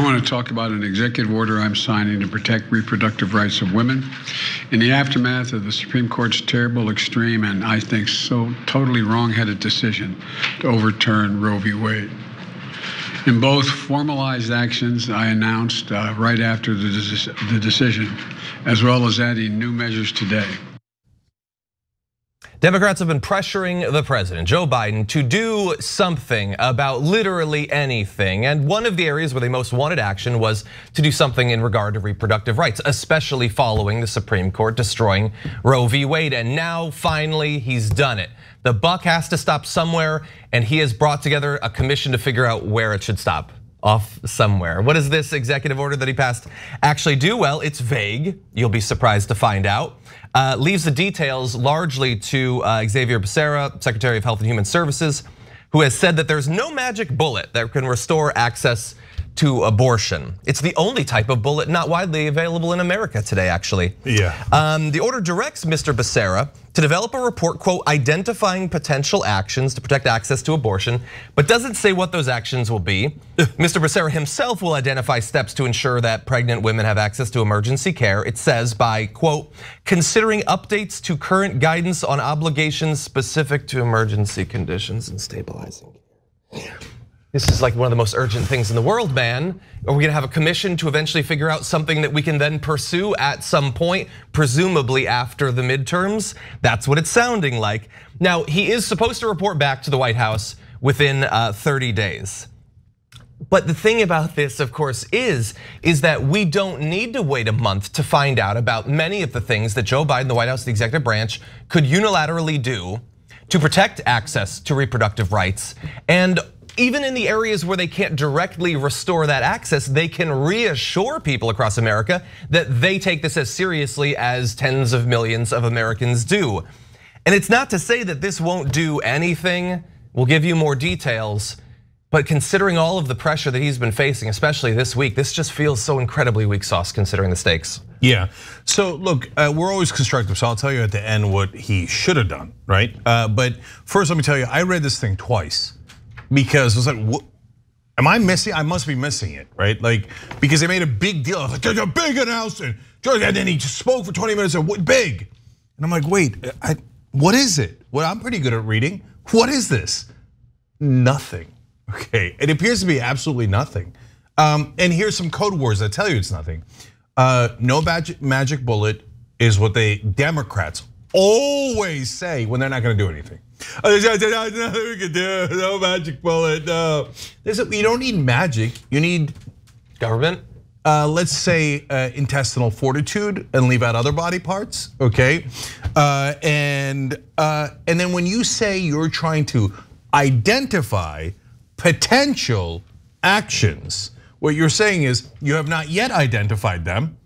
want to talk about an executive order I'm signing to protect reproductive rights of women in the aftermath of the Supreme Court's terrible, extreme, and I think so totally wrong-headed decision to overturn Roe v. Wade. In both formalized actions I announced right after the decision, as well as adding new measures today. Democrats have been pressuring the president, Joe Biden, to do something about literally anything. And one of the areas where they most wanted action was to do something in regard to reproductive rights, especially following the Supreme Court destroying Roe v. Wade. And now finally he's done it. The buck has to stop somewhere, and he has brought together a commission to figure out where it should stop. Off somewhere. What does this executive order that he passed actually do? Well, it's vague. You'll be surprised to find out. Leaves the details largely to Xavier Becerra, Secretary of Health and Human Services, who has said that there's no magic bullet that can restore access to abortion. It's the only type of bullet not widely available in America today, actually. Yeah. The order directs Mr. Becerra to develop a report, quote, identifying potential actions to protect access to abortion, but doesn't say what those actions will be. Mr. Becerra himself will identify steps to ensure that pregnant women have access to emergency care. It says by, quote, considering updates to current guidance on obligations specific to emergency conditions and stabilizing. This is like one of the most urgent things in the world, man. Are we gonna have a commission to eventually figure out something that we can then pursue at some point, presumably after the midterms? That's what it's sounding like. Now, he is supposed to report back to the White House within 30 days. But the thing about this, of course, is that we don't need to wait a month to find out about many of the things that Joe Biden, the White House, the executive branch could unilaterally do to protect access to reproductive rights. And even in the areas where they can't directly restore that access, they can reassure people across America that they take this as seriously as tens of millions of Americans do. And it's not to say that this won't do anything. We'll give you more details. But considering all of the pressure that he's been facing, especially this week, this just feels so incredibly weak sauce considering the stakes. Yeah, so look, we're always constructive, so I'll tell you at the end what he should have done, right? But first let me tell you, I read this thing twice. Because I was like, what? Am I missing? I must be missing it, right? Like, because they made a big deal. Like, there's a big announcement. And then he just spoke for 20 minutes. What big? And I'm like, wait, what is it? Well, I'm pretty good at reading. What is this? Nothing. Okay, it appears to be absolutely nothing. And here's some code words that tell you it's nothing. No magic bullet is what they Democrats always say when they're not going to do anything. Nothing we can do, no magic bullet, no. You don't need magic, you need government. Let's say intestinal fortitude and leave out other body parts, okay? And then when you say you're trying to identify potential actions, what you're saying is you have not yet identified them.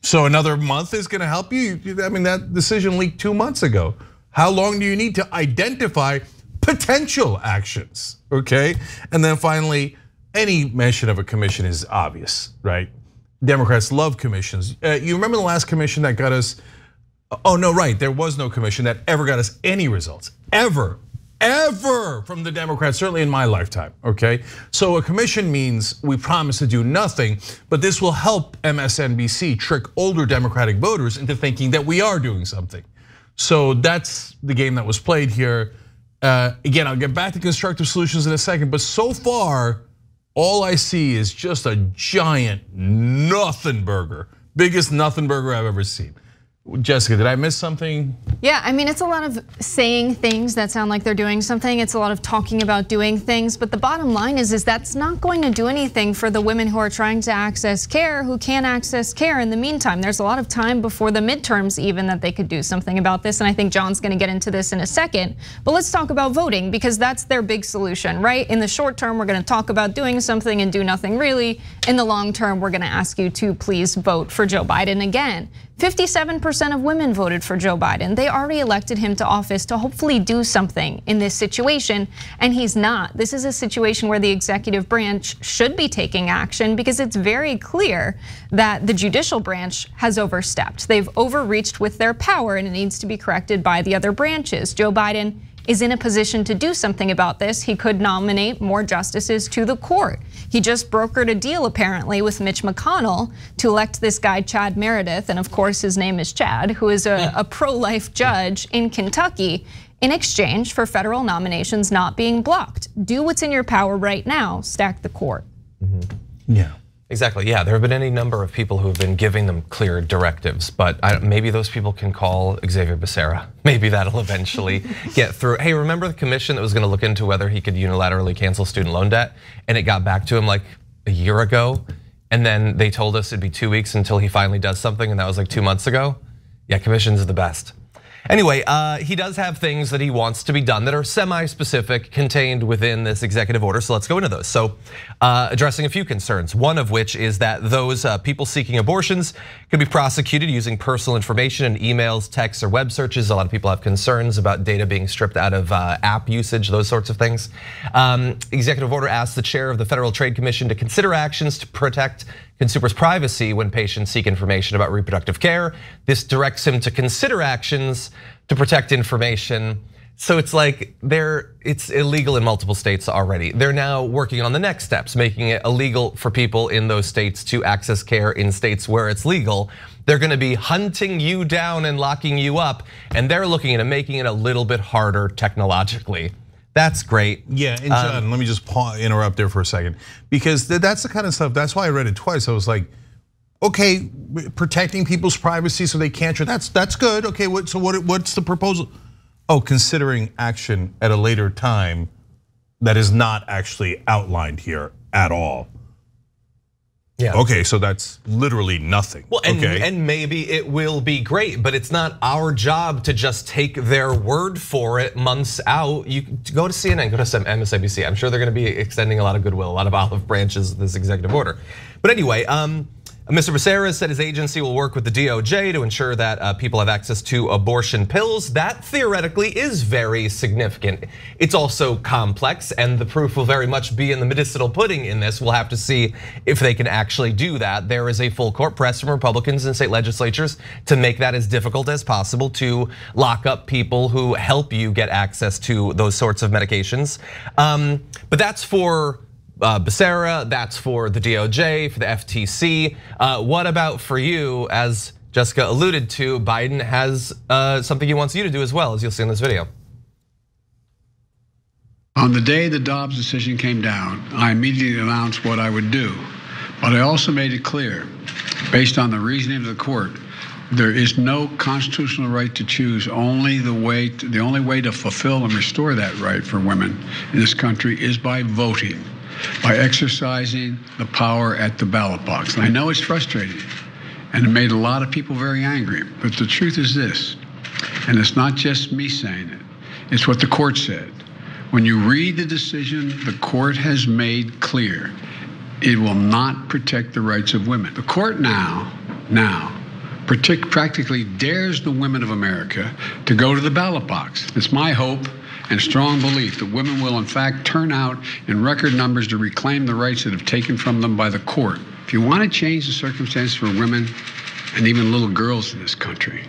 So another month is gonna help you. I mean, that decision leaked 2 months ago. How long do you need to identify potential actions, okay? And then finally, any mention of a commission is obvious, right? Democrats love commissions. You remember the last commission that got us, oh no, right, there was no commission that ever got us any results, ever from the Democrats, certainly in my lifetime, okay? So a commission means we promise to do nothing, but this will help MSNBC trick older Democratic voters into thinking that we are doing something. So that's the game that was played here. Again, I'll get back to constructive solutions in a second, but so far, all I see is just a giant nothing burger. Biggest nothing burger I've ever seen. Jessica, did I miss something? Yeah, I mean, it's a lot of saying things that sound like they're doing something. It's a lot of talking about doing things, but the bottom line is that's not going to do anything for the women who are trying to access care, who can't access care in the meantime. There's a lot of time before the midterms even that they could do something about this, and I think John's gonna get into this in a second. But let's talk about voting, because that's their big solution, right? In the short term, we're gonna talk about doing something and do nothing really. In the long term, we're gonna ask you to please vote for Joe Biden again. 57% of women voted for Joe Biden. They already elected him to office to hopefully do something in this situation, and he's not. This is a situation where the executive branch should be taking action because it's very clear that the judicial branch has overstepped. They've overreached with their power and it needs to be corrected by the other branches. Joe Biden is in a position to do something about this. He could nominate more justices to the court. He just brokered a deal apparently with Mitch McConnell to elect this guy, Chad Meredith, and of course his name is Chad, who is a pro-life judge in Kentucky, in exchange for federal nominations not being blocked. Do what's in your power right now, stack the court. Yeah. Exactly, yeah, there have been any number of people who have been giving them clear directives, but maybe those people can call Xavier Becerra. Maybe that'll eventually get through. Hey, remember the commission that was gonna look into whether he could unilaterally cancel student loan debt? And it got back to him like a year ago, and then they told us it'd be 2 weeks until he finally does something, and that was like 2 months ago? Yeah, commissions are the best. Anyway, he does have things that he wants to be done that are semi-specific, contained within this executive order, so let's go into those. So addressing a few concerns, one of which is that those people seeking abortions could be prosecuted using personal information in emails, texts, or web searches. A lot of people have concerns about data being stripped out of app usage, those sorts of things. Executive order asks the chair of the Federal Trade Commission to consider actions to protect consumers' privacy when patients seek information about reproductive care. This directs him to consider actions to protect information. So it's like it's illegal in multiple states already. They're now working on the next steps, making it illegal for people in those states to access care in states where it's legal. They're gonna be hunting you down and locking you up, and they're looking at making it a little bit harder technologically. That's great. Yeah, and John, let me just interrupt there for a second, because that's the kind of stuff, that's why I read it twice. I was like, okay, protecting people's privacy so they can't, that's good. Okay, so what's the proposal? Oh, considering action at a later time that is not actually outlined here at all. Yeah. Okay, so that's literally nothing. Well, and maybe it will be great, but it's not our job to just take their word for it months out. You go to CNN, go to MSNBC. I'm sure they're gonna be extending a lot of goodwill, a lot of olive branches of this executive order. But anyway, Mr. Becerra said his agency will work with the DOJ to ensure that people have access to abortion pills. That theoretically is very significant. It's also complex, and the proof will very much be in the medicinal pudding in this. We'll have to see if they can actually do that. There is a full court press from Republicans and state legislatures to make that as difficult as possible to lock up people who help you get access to those sorts of medications. But that's for Becerra, that's for the DOJ, for the FTC. What about for you? As Jessica alluded to, Biden has something he wants you to do as well, as you'll see in this video. On the day the Dobbs decision came down, I immediately announced what I would do. But I also made it clear, based on the reasoning of the court, there is no constitutional right to choose. The only way to fulfill and restore that right for women in this country is by voting, by exercising the power at the ballot box. And I know it's frustrating, and it made a lot of people very angry, but the truth is this, and it's not just me saying it, it's what the court said. When you read the decision, the court has made clear it will not protect the rights of women. The court now practically dares the women of America to go to the ballot box. It's my hope and strong belief that women will in fact turn out in record numbers to reclaim the rights that have taken from them by the court. If you want to change the circumstances for women and even little girls in this country,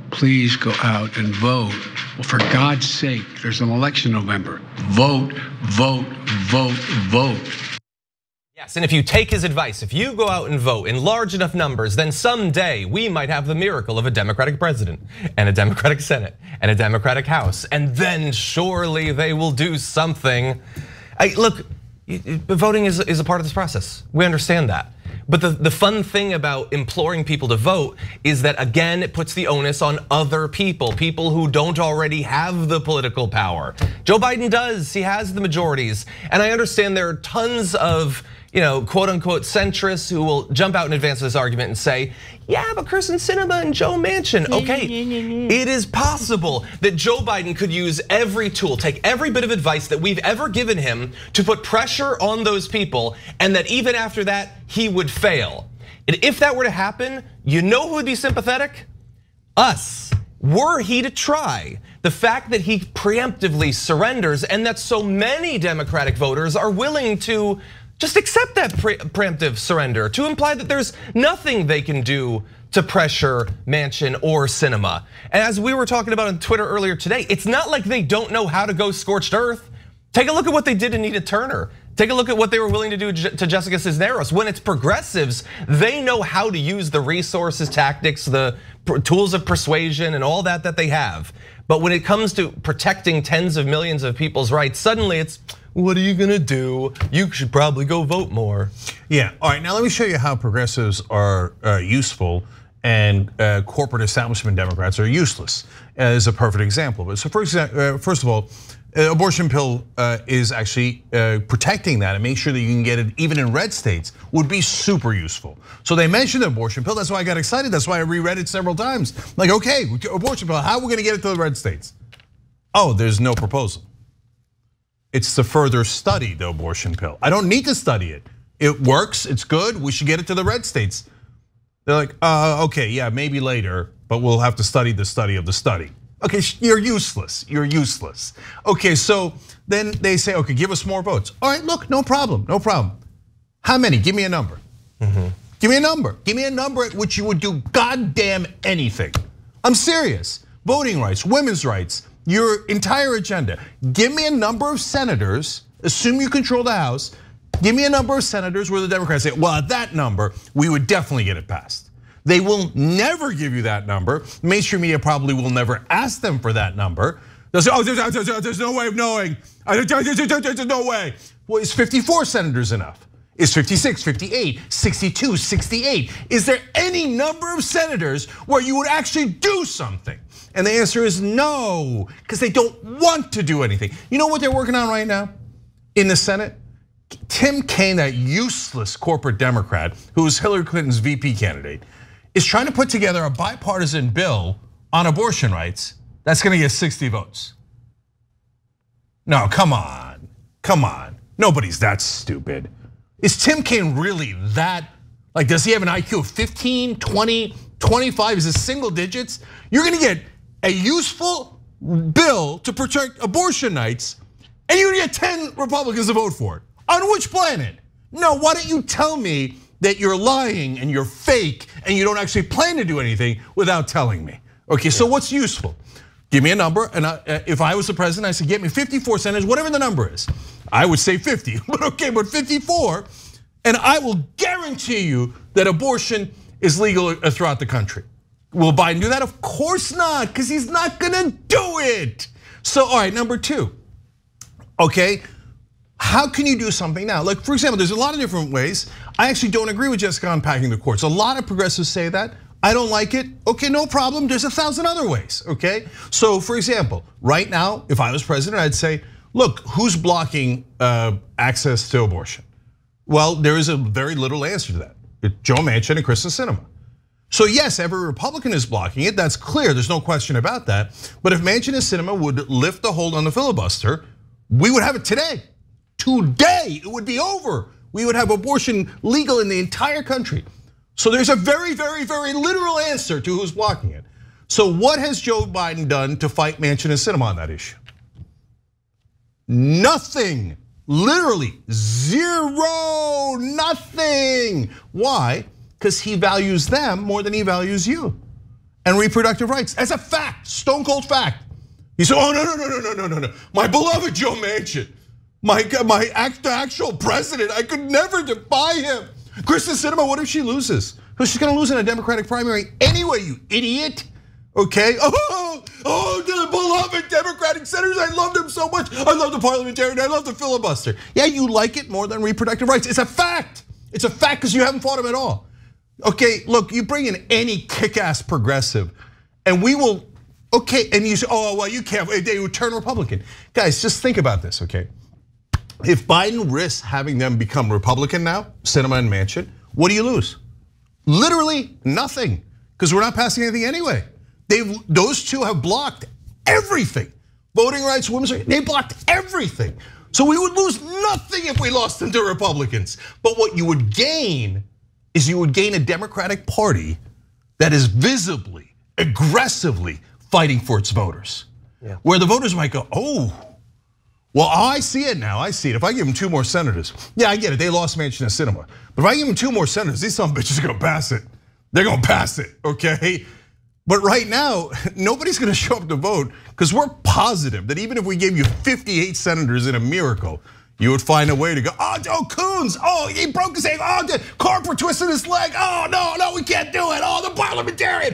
please go out and vote. Well, for God's sake, there's an election in November. Vote, vote, vote, vote. Yes, and if you take his advice, if you go out and vote in large enough numbers, then someday we might have the miracle of a Democratic president and a Democratic Senate and a Democratic House, and then surely they will do something. Look, voting is a part of this process. We understand that. But the fun thing about imploring people to vote is that, again, it puts the onus on other people who don't already have the political power. Joe Biden does, he has the majorities. And I understand there are tons of quote unquote centrists who will jump out in advance of this argument and say, yeah, but Kyrsten Sinema and Joe Manchin, okay. It is possible that Joe Biden could use every tool, take every bit of advice that we've ever given him to put pressure on those people, and that even after that, he would fail. And if that were to happen, you know who would be sympathetic? Us. Were he to try, the fact that he preemptively surrenders and that so many Democratic voters are willing to just accept that preemptive surrender, to imply that there's nothing they can do to pressure Manchin or Sinema. And as we were talking about on Twitter earlier today, it's not like they don't know how to go scorched earth. Take a look at what they did to Nina Turner. Take a look at what they were willing to do to Jessica Cisneros. When it's progressives, they know how to use the resources, tactics, the tools of persuasion and all that they have. But when it comes to protecting tens of millions of people's rights, suddenly it's, what are you gonna do? You should probably go vote more. Yeah, all right, now let me show you how progressives are useful and corporate establishment Democrats are useless as a perfect example. But so first of all, abortion pill is actually protecting that and make sure that you can get it even in red states would be super useful. So they mentioned the abortion pill, that's why I got excited, that's why I reread it several times. Like, okay, abortion pill, how are we gonna get it to the red states? Oh, there's no proposal. It's to further study the abortion pill. I don't need to study it. It works, it's good, we should get it to the red states. They're like, okay, yeah, maybe later, but we'll have to study the study of the study. Okay, you're useless, you're useless. Okay, so then they say, okay, give us more votes. All right, look, no problem, no problem. How many? Give me a number. Give me a number. Give me a number at which you would do goddamn anything. I'm serious. Voting rights, women's rights, your entire agenda. Give me a number of senators, assume you control the House, give me a number of senators where the Democrats say, well, at that number, we would definitely get it passed. They will never give you that number. Mainstream media probably will never ask them for that number. They'll say, oh, there's no way of knowing. There's no way. Well, is 54 senators enough? Is 56, 58, 62, 68? Is there any number of senators where you would actually do something? And the answer is no, because they don't want to do anything. You know what they're working on right now in the Senate? Tim Kaine, that useless corporate Democrat who was Hillary Clinton's VP candidate, is trying to put together a bipartisan bill on abortion rights that's gonna get 60 votes. No, come on, come on. Nobody's that stupid. Is Tim Kaine really that, like, does he have an IQ of 15, 20, 25? Is it single digits? You're gonna get a useful bill to protect abortion rights, and you're gonna get 10 Republicans to vote for it. On which planet? No, why don't you tell me that you're lying and you're fake and you don't actually plan to do anything without telling me? Okay, so what's useful? Give me a number, and if I was the president, I said, get me 54 senators, whatever the number is. I would say 50, but okay, but 54, and I will guarantee you that abortion is legal throughout the country. Will Biden do that? Of course not, because he's not gonna do it. So, all right, number two, okay, how can you do something now? Like, for example, there's a lot of different ways. I actually don't agree with Jessica unpacking the courts. A lot of progressives say that. I don't like it. Okay, no problem. There's 1,000 other ways, okay? So for example, right now, if I was president, I'd say, look, who's blocking access to abortion? Well, there is a very little answer to that. It's Joe Manchin and Kristen Sinema. So yes, every Republican is blocking it. That's clear, there's no question about that. But if Manchin and Sinema would lift the hold on the filibuster, we would have it today. Today, it would be over. We would have abortion legal in the entire country. So there's a very, very, very literal answer to who's blocking it. So what has Joe Biden done to fight Manchin and Sinema on that issue? Nothing, literally zero, nothing. Why? Because he values them more than he values you. And reproductive rights, as a fact, stone cold fact. He said, oh, no. My beloved Joe Manchin, my actual president, I could never defy him. Kristen Sinema, what if she loses? Because she's gonna lose in a Democratic primary anyway, you idiot. Okay, the beloved Democratic senators, I love them so much. I love the parliamentarian, I love the filibuster. Yeah, you like it more than reproductive rights. It's a fact. It's a fact because you haven't fought them at all. Okay, look, you bring in any kick-ass progressive and we will, okay, and you say, oh, well, you can't, they would turn Republican. Guys, just think about this, okay? If Biden risks having them become Republican now, Sinema and Manchin, what do you lose? Literally nothing, because we're not passing anything anyway. Those two have blocked everything. Voting rights, women's rights, they blocked everything. So we would lose nothing if we lost them to Republicans. But what you would gain is you would gain a Democratic Party that is visibly, aggressively fighting for its voters. Yeah. Where the voters might go, oh, well, I see it now, I see it. If I give them 2 more senators, yeah, I get it, they lost Manchin and Sinema. But if I give them 2 more senators, these some bitches are gonna pass it. They're gonna pass it, okay? But right now, nobody's gonna show up to vote because we're positive that even if we gave you 58 senators in a miracle, you would find a way to go, oh, Coons, he broke his leg, Carper twisted his leg, no, we can't do it, the parliamentarian.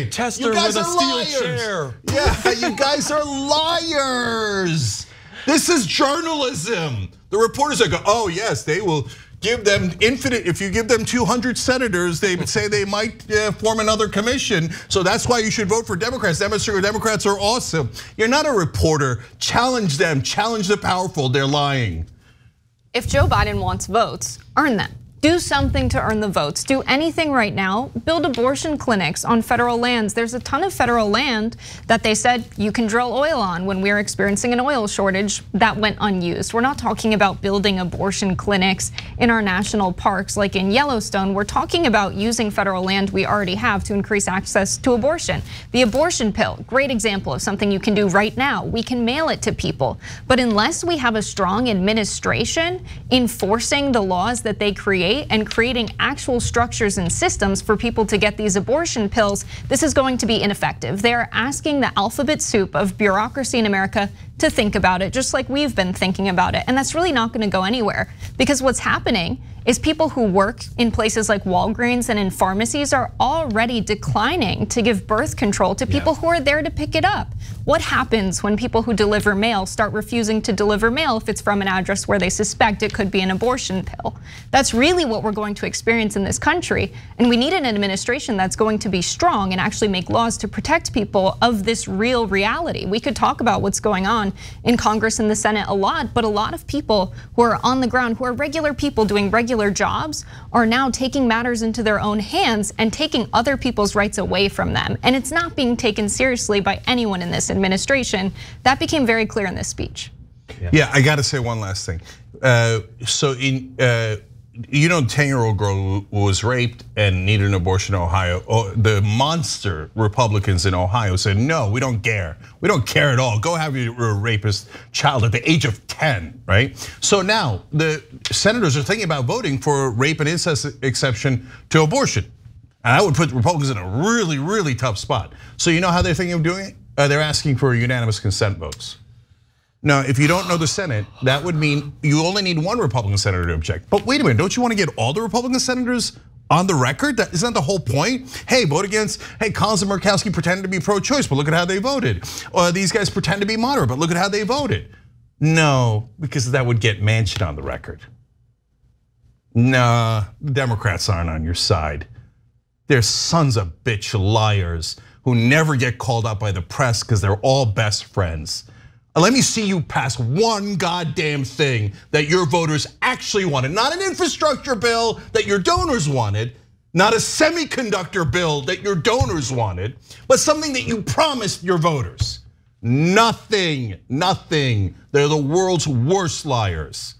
Tester with a steel chair. Yeah, you guys are liars. This is journalism. The reporters are go, yes, they will give them infinite, if you give them 200 senators, they would say they might form another commission. So that's why you should vote for Democrats. Democrats are awesome. You're not a reporter. Challenge them, challenge the powerful, they're lying. If Joe Biden wants votes, earn them. Do something to earn the votes. Do anything right now. Build abortion clinics on federal lands. There's a ton of federal land that they said you can drill oil on when we were experiencing an oil shortage that went unused. We're not talking about building abortion clinics in our national parks like in Yellowstone. We're talking about using federal land we already have to increase access to abortion. The abortion pill, great example of something you can do right now. We can mail it to people. But unless we have a strong administration enforcing the laws that they create and creating actual structures and systems for people to get these abortion pills, this is going to be ineffective. They're asking the alphabet soup of bureaucracy in America to think about it, just like we've been thinking about it. And that's really not gonna go anywhere, because what's happening is people who work in places like Walgreens and in pharmacies are already declining to give birth control to people who are there to pick it up. What happens when people who deliver mail start refusing to deliver mail if it's from an address where they suspect it could be an abortion pill? That's really what we're going to experience in this country. And we need an administration that's going to be strong and actually make laws to protect people of this real reality. We could talk about what's going on in Congress and the Senate a lot, but a lot of people who are on the ground, who are regular people doing regular jobs, are now taking matters into their own hands and taking other people's rights away from them. And it's not being taken seriously by anyone in this administration. That became very clear in this speech. Yeah, I gotta say one last thing. So 10-year-old girl who was raped and needed an abortion in Ohio, the monster Republicans in Ohio said, no, we don't care. We don't care at all. Go have your rapist child at the age of 10, right? So now the senators are thinking about voting for a rape and incest exception to abortion. And I would put Republicans in a really, really tough spot. So you know how they're thinking of doing it? They're asking for unanimous consent votes. Now, if you don't know the Senate, that would mean you only need one Republican senator to object. But wait a minute, don't you want to get all the Republican senators on the record? Isn't that the whole point? Hey, vote against, Collins and Murkowski pretended to be pro-choice, but look at how they voted. Or these guys pretend to be moderate, but look at how they voted. No, because that would get Manchin on the record. Nah, the Democrats aren't on your side. They're sons of bitch liars who never get called out by the press because they're all best friends. Let me see you pass one goddamn thing that your voters actually wanted. Not an infrastructure bill that your donors wanted, not a semiconductor bill that your donors wanted, but something that you promised your voters. Nothing. They're the world's worst liars.